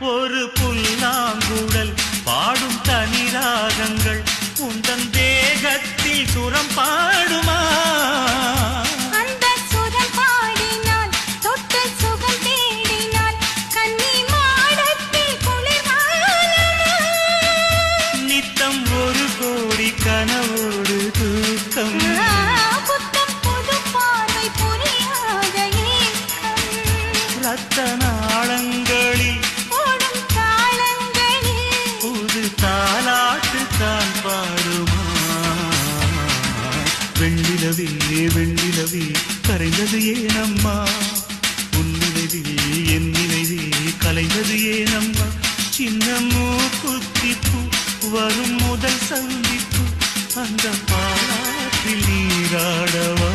ஒரு புல்லாங்குழல் பாடும் தனி ராகங்கள் உந்தன் தேகத்தில் சுரம் பாடுமா? அந்த சுரம் பாடினால் தொட்டு சுகம் தேடினால் கன்னி மாடத்தில் குளிர்காலமா? நித்தம் ஒரு கோடி கனவோடு தூக்கம் புத்தம் புது பார்வை புரியாத ஏக்கம் ரத்த நாளங்களில் ஓடும் தாளங்களில் புது தாலாட்டு தான் பாடுமா? வெண்ணிலவே வெண்ணிலவே கரைந்தது ஏனம்மா? உன் நினைவில் என் நினைவே கலைந்தது ஏனம்மா? சின்ன மூக்குத்திப்பு வரும் முதல் சந்திப்பு அந்த பாலாற்றில் நீராடவா?